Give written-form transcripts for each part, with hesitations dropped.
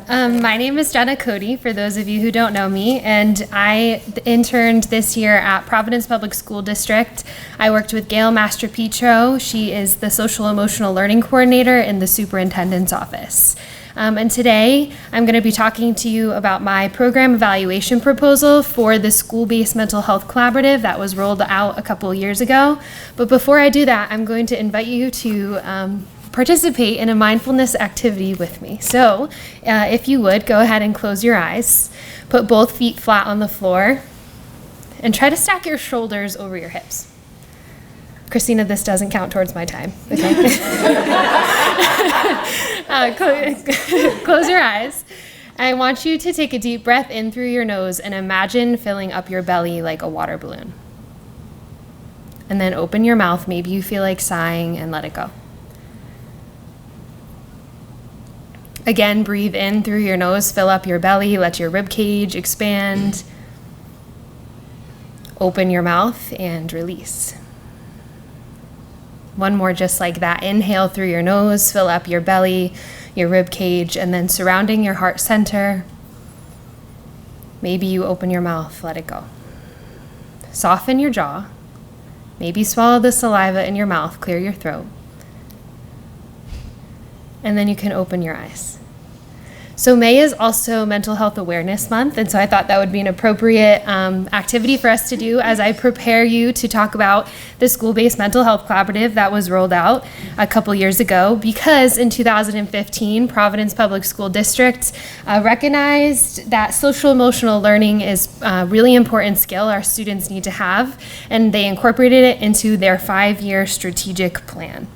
My name is Jenna Cote, for those of you who don't know me, and I interned this year at Providence Public School District. I worked with Gail Master-Petro. She is the Social Emotional Learning Coordinator in the Superintendent's Office. And today, I'm going to be talking to you about my program evaluation proposal for the School-Based Mental Health Collaborative that was rolled out a couple years ago. But before I do that, I'm going to invite you to participate in a mindfulness activity with me. So, if you would, go ahead and close your eyes. Put both feet flat on the floor and try to stack your shoulders over your hips. Christina, this doesn't count towards my time. Okay. Close your eyes. I want you to take a deep breath in through your nose and imagine filling up your belly like a water balloon. And then open your mouth. Maybe you feel like sighing and let it go. Again, breathe in through your nose, fill up your belly, let your rib cage expand. Open your mouth and release. One more just like that. Inhale through your nose, fill up your belly, your rib cage, and then surrounding your heart center. Maybe you open your mouth, let it go. Soften your jaw. Maybe swallow the saliva in your mouth, clear your throat. And then you can open your eyes. So May is also Mental Health Awareness Month, and so I thought that would be an appropriate activity for us to do as I prepare you to talk about the School-Based Mental Health Collaborative that was rolled out a couple years ago, because in 2015, Providence Public School District recognized that social emotional learning is a really important skill our students need to have, and they incorporated it into their 5-year strategic plan.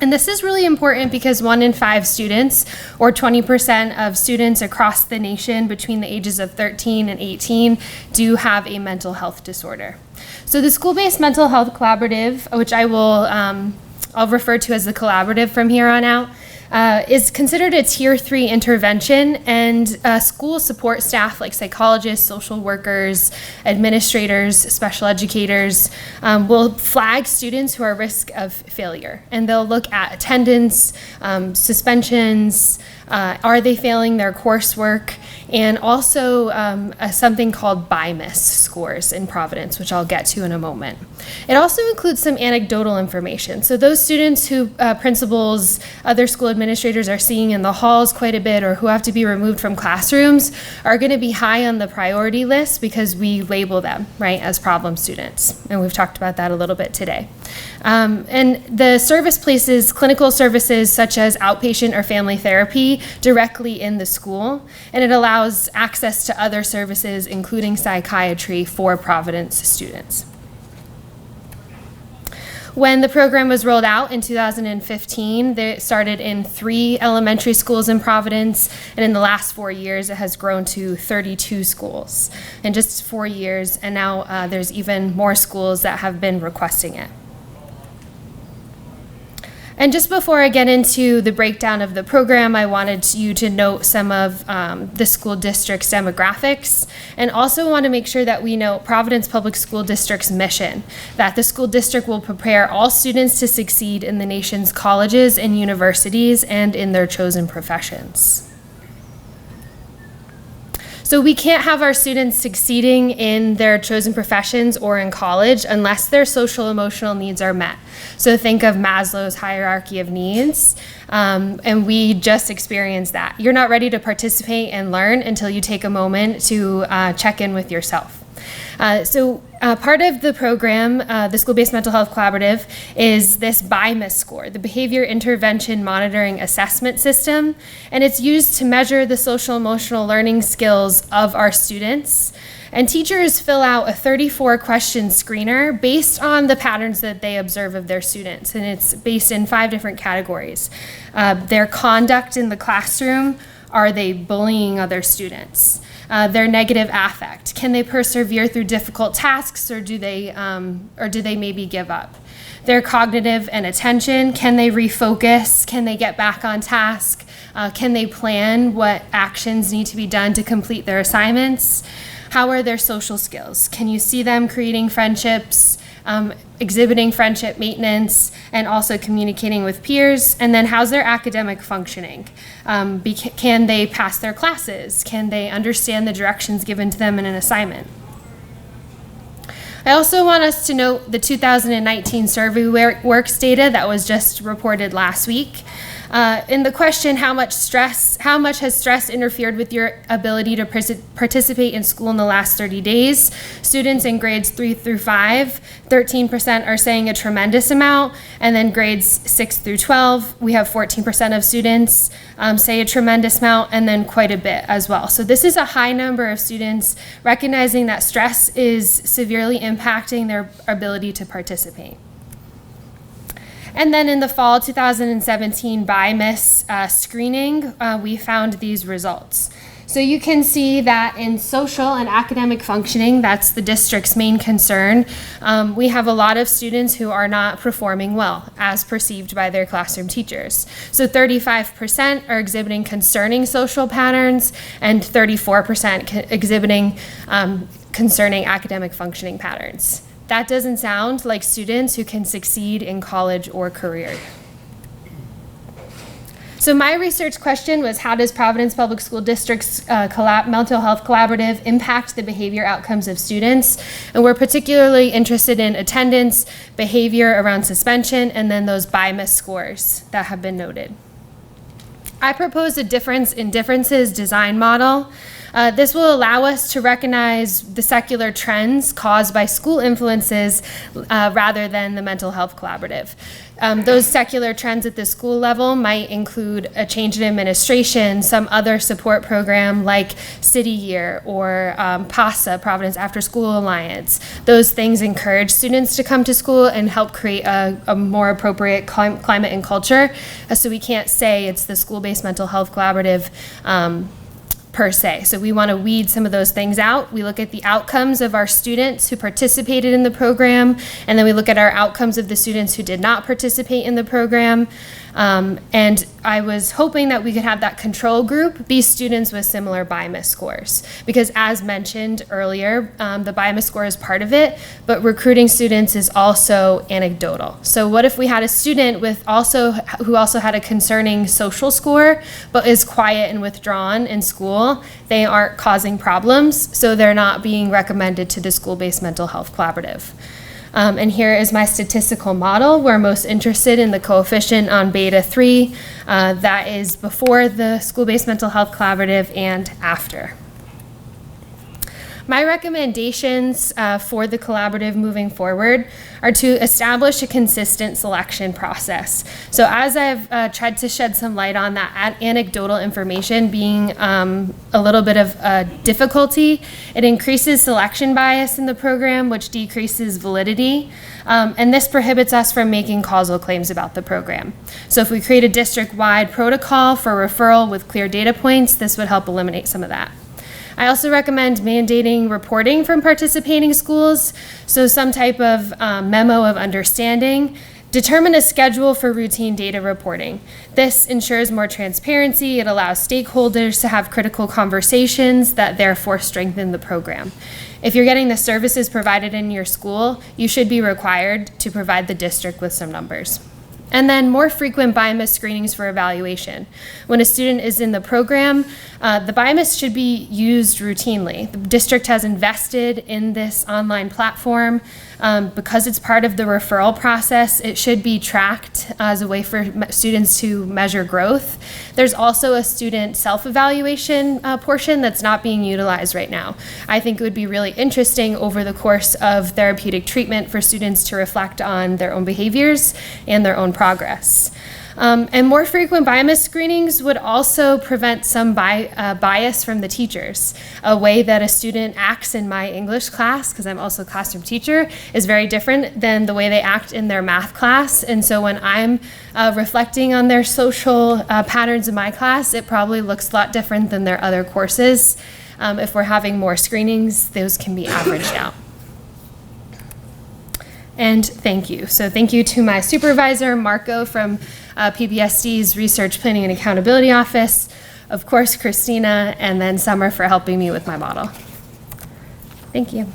And this is really important because 1 in 5 students, or 20% of students across the nation between the ages of 13 and 18, do have a mental health disorder. So the School-Based Mental Health Collaborative, which I'll refer to as the collaborative from here on out, is considered a Tier 3 intervention, and school support staff like psychologists, social workers, administrators, special educators will flag students who are at risk of failure, and they'll look at attendance, suspensions, are they failing their coursework, and also something called BIMAS scores in Providence, which I'll get to in a moment. It also includes some anecdotal information. So those students who principals, other school administrators are seeing in the halls quite a bit, or who have to be removed from classrooms, are going to be high on the priority list because we label them, right, as problem students. And we've talked about that a little bit today. And the service places clinical services such as outpatient or family therapy directly in the school, and it allows access to other services, including psychiatry, for Providence students. When the program was rolled out in 2015, they started in 3 elementary schools in Providence, and in the last 4 years, it has grown to 32 schools in just 4 years, and now there's even more schools that have been requesting it. And just before I get into the breakdown of the program, I wanted you to note some of the school district's demographics, and also want to make sure that we know Providence Public School District's mission, that the school district will prepare all students to succeed in the nation's colleges and universities and in their chosen professions. So we can't have our students succeeding in their chosen professions or in college unless their social emotional needs are met. So think of Maslow's hierarchy of needs, and we just experienced that. You're not ready to participate and learn until you take a moment to check in with yourself. Part of the program, the School-Based Mental Health Collaborative, is this BIMAS score, the Behavior Intervention Monitoring Assessment System, and it's used to measure the social emotional learning skills of our students. And teachers fill out a 34-question screener based on the patterns that they observe of their students, and it's based in 5 different categories. Their conduct in the classroom, are they bullying other students? Their negative affect. Can they persevere through difficult tasks, or do they maybe give up? Their cognitive and attention. Can they refocus? Can they get back on task? Can they plan what actions need to be done to complete their assignments? How are their social skills? Can you see them creating friendships? exhibiting friendship maintenance, and also communicating with peers. And then how's their academic functioning? Can they pass their classes? Can they understand the directions given to them in an assignment? I also want us to note the 2019 survey works data that was just reported last week. In the question, how much has stress interfered with your ability to participate in school in the last 30 days? Students in grades 3 through 5, 13% are saying a tremendous amount, and then grades 6 through 12, we have 14% of students say a tremendous amount, and then quite a bit as well. So this is a high number of students recognizing that stress is severely impacting their ability to participate. And then in the fall 2017 BIMAS screening, we found these results. So you can see that in social and academic functioning, that's the district's main concern, we have a lot of students who are not performing well as perceived by their classroom teachers. So 35% are exhibiting concerning social patterns and 34% exhibiting concerning academic functioning patterns. That doesn't sound like students who can succeed in college or career. So my research question was, how does Providence Public School District's mental health collaborative impact the behavior outcomes of students? And we're particularly interested in attendance, behavior around suspension, and then those BIMAS scores that have been noted. I proposed a difference in differences design model. This will allow us to recognize the secular trends caused by school influences rather than the mental health collaborative. Those secular trends at the school level might include a change in administration, some other support program like City Year or PASA, Providence After School Alliance. Those things encourage students to come to school and help create a more appropriate climate and culture. So we can't say it's the school-based mental health collaborative per se. So we want to weed some of those things out. We look at the outcomes of our students who participated in the program, and then we look at our outcomes of the students who did not participate in the program. And I was hoping that we could have that control group be students with similar BIMAS scores, because as mentioned earlier, the BIMAS score is part of it, but recruiting students is also anecdotal. So what if we had a student who also had a concerning social score, but is quiet and withdrawn in school? They aren't causing problems, so they're not being recommended to the school-based mental health collaborative. And here is my statistical model. We're most interested in the coefficient on beta 3. That is before the school-based mental health collaborative and after. My recommendations for the collaborative moving forward are to establish a consistent selection process. So as I've tried to shed some light on that anecdotal information being a little bit of a difficulty, it increases selection bias in the program, which decreases validity. And this prohibits us from making causal claims about the program. So if we create a district-wide protocol for referral with clear data points, this would help eliminate some of that. I also recommend mandating reporting from participating schools, so some type of memo of understanding. Determine a schedule for routine data reporting. This ensures more transparency. It allows stakeholders to have critical conversations that therefore strengthen the program. If you're getting the services provided in your school, you should be required to provide the district with some numbers. And then more frequent BIMAS screenings for evaluation. When a student is in the program, the BIMAS should be used routinely. The district has invested in this online platform. Because it's part of the referral process, it should be tracked as a way for students to measure growth. There's also a student self-evaluation portion that's not being utilized right now. I think it would be really interesting over the course of therapeutic treatment for students to reflect on their own behaviors and their own progress. And more frequent BIMAS screenings would also prevent some bias from the teachers. A way that a student acts in my English class, because I'm also a classroom teacher, is very different than the way they act in their math class. And so when I'm reflecting on their social patterns in my class, it probably looks a lot different than their other courses. If we're having more screenings, those can be averaged out. And thank you. So thank you to my supervisor, Marco, from PBSD's Research Planning and Accountability Office, of course, Christina, and then Summer for helping me with my model. Thank you.